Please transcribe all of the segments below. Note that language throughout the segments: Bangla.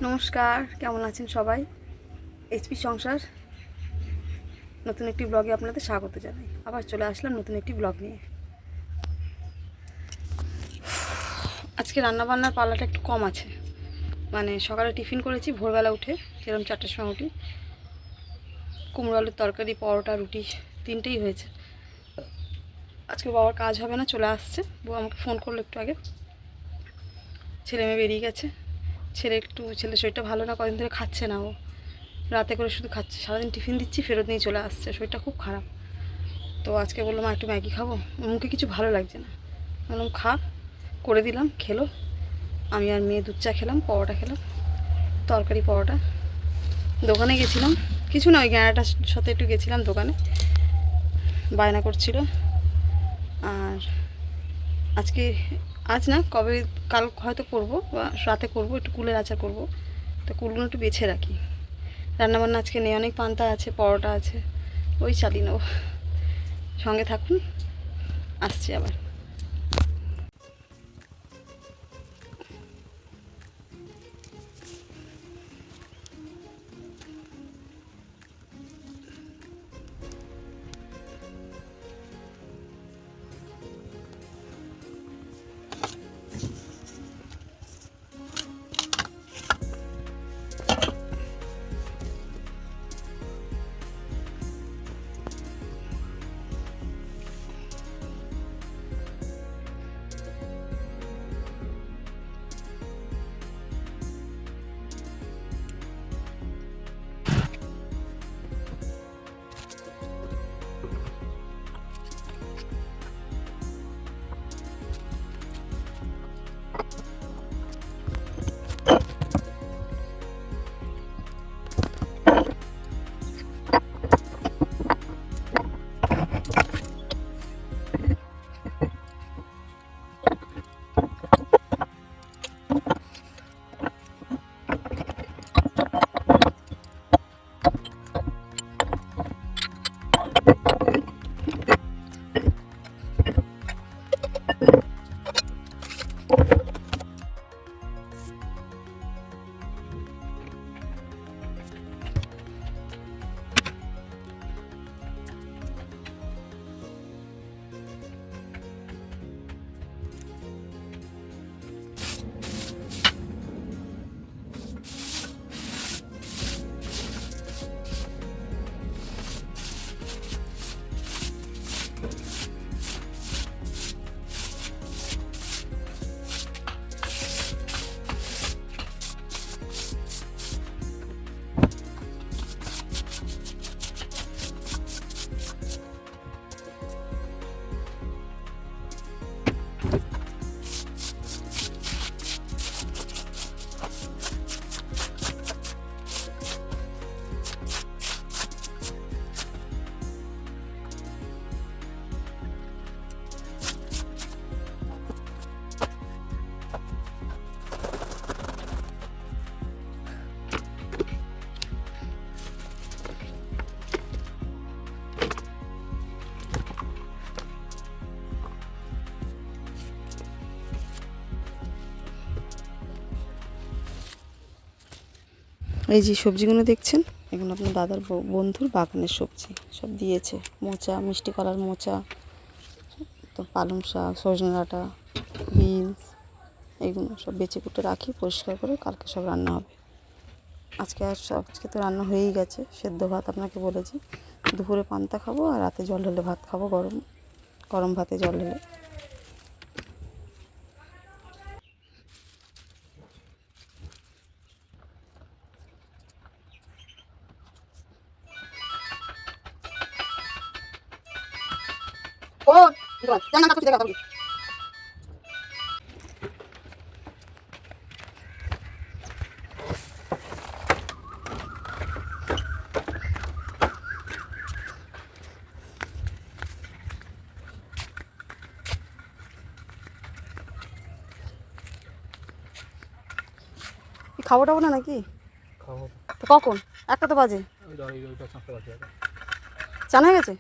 নমস্কার, কেমন আছেন সবাই? এইচপি সংসার নতুন একটি ব্লগে আপনাদের স্বাগত জানাই। আবার চলে আসলাম নতুন একটি ব্লগ নিয়ে। আজকে রান্নাবান্নার পালাটা একটু কম আছে। মানে সকালে টিফিন করেছি ভোরবেলা উঠে, সেরকম 4টার সময় উঠি। কুমড়ো আলুর তরকারি, পরোটা, রুটি তিনটেই হয়েছে। আজকে বাবার কাজ হবে না, চলে আসছে। বউ আমাকে ফোন করলো একটু আগে। ছেলে মেয়ে বেরিয়ে গেছে। ছেলে শরীরটা ভালো না, কদিন ধরে খাচ্ছে না। ও রাতে করে শুধু খাচ্ছে, সারাদিন টিফিন দিচ্ছি, ফেরত নিয়ে চলে আসছে। শরীরটা খুব খারাপ। তো আজকে বললাম একটু ম্যাগি খাবো, মুখে কিছু ভালো লাগছে না। বললাম খা, করে দিলাম, খেলো। আমি আর মেয়ে দুধ চা খেলাম, পরোটা খেলাম, তরকারি পরোটা। দোকানে গেছিলাম, কিছু না, ওই গ্যাঁড়াটার সাথে একটু গেছিলাম দোকানে, বায়না করছিল। আর আজকে আজ না, কবে কাল হয়তো করবো, বা রাতে করবো, একটু কুলের আচার করবো। তো কুলগুলো একটু বেছে রাখি। রান্নাবান্না আজকে নেই, অনেক পান্তা আছে, পরোটা আছে, ওই চালিয়ে নেবো। সঙ্গে থাকুন, আসছি আবার। এই যে সবজিগুলো দেখছেন, এগুলো আপনার দাদার বন্ধুর বাগানের সবজি। সব দিয়েছে, মোচা, মিষ্টি কলার মোচা, তো পালং শাক, সজনে ডাঁটা, বিনস, এগুলো সব বেছে কুটে রাখি, পরিষ্কার করে কালকে সব রান্না হবে। আজকে তো রান্না হয়েই গেছে। সেদ্ধ ভাত আপনাকে বলেছি, দুপুরে পান্তা খাবো আর রাতে জল ঢেলে ভাত খাবো, গরম গরম ভাতে জল ঢেলে। ও জানা না, দেখা খাবো টাবো না নাকি? তো কখন? একটা তো বাজে। চান হয়ে গেছে?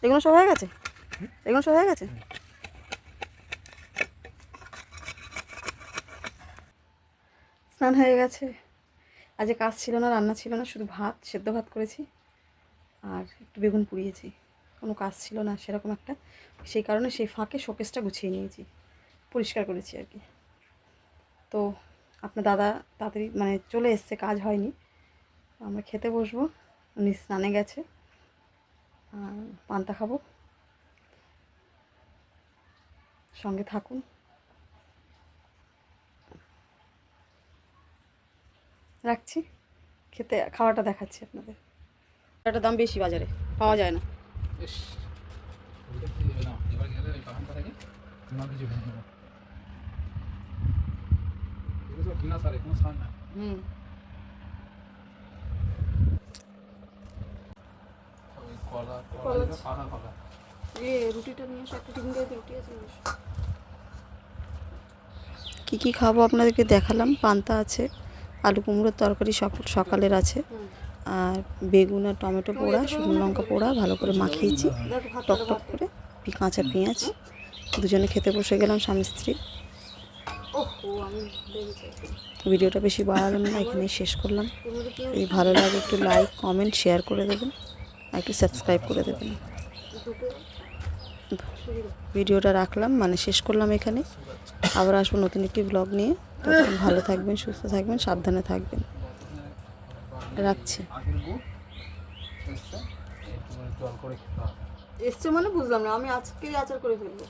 এগুলো সব হয়ে গেছে? এগুলো সব হয়ে গেছে? স্নান হয়ে গেছে। আজকে কাজ ছিল না, রান্না ছিল না, শুধু ভাত, সেদ্ধ ভাত করেছি আর একটু বেগুন পুড়িয়েছি। কোনো কাজ ছিল না সেরকম একটা, সেই কারণে সেই ফাঁকে শোকেসটা গুছিয়ে নিয়েছি, পরিষ্কার করেছি আর কি। তো আপনার দাদা তাড়াতাড়ি মানে চলে এসছে, কাজ হয়নি। আমরা খেতে বসবো, উনি স্নানে গেছে, আর পান্তা খাবো, সঙ্গে থাকুন। রাখছি, খেতে খাওয়াটা দেখাচ্ছি আপনাদের। একটা দাম বেশি, বাজারে পাওয়া যায় না। ইস, ওইটা কি দেবে না, এবার গেলে ওই বাগানটা থেকে তোমার কিছু ভেঙে নেবো। এগুলো সব কিনা সার, কোনো সার না। হুম, ওই কলা কলা যেটা আছে। পাকা কলা। রুটিটা নিয়ে এসো, একটা টিফিন গাড়িতে রুটি আছে নিয়ে এসো। কী কী খাবো আপনাদেরকে দেখালাম। পান্তা আছে, আলু কুমড়োর তরকারি সকালের আছে, আর বেগুন আর টমেটো পোড়া, শুকনো লঙ্কা পোড়া ভালো করে মাখিয়েছি টক টক করে, কাঁচা পেঁয়াজ। দুজনে খেতে বসে গেলাম, স্বামী স্ত্রী। ভিডিওটা বেশি বাড়ালাম না, এখানেই শেষ করলাম। যদি ভালো লাগে একটু লাইক, কমেন্ট, শেয়ার করে দেবেন, আর একটু সাবস্ক্রাইব করে দেবেন। ভিডিওটা রাখলাম, মানে শেষ করলাম এখানে। আবার আসবো নতুন একটি ব্লগ নিয়ে। ততক্ষণ ভালো থাকবেন, সুস্থ থাকবেন, সাবধানে থাকবেন। রাখছি। আগের গুড় এসছে, একটু করে জল করে খেতে হবে। এসছে মানে বুঝলাম না, আমি আজকেই আচার করে ফেলবো।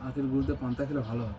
আগের গুড় দিয়ে পান্তা খেলে ভালো হয়।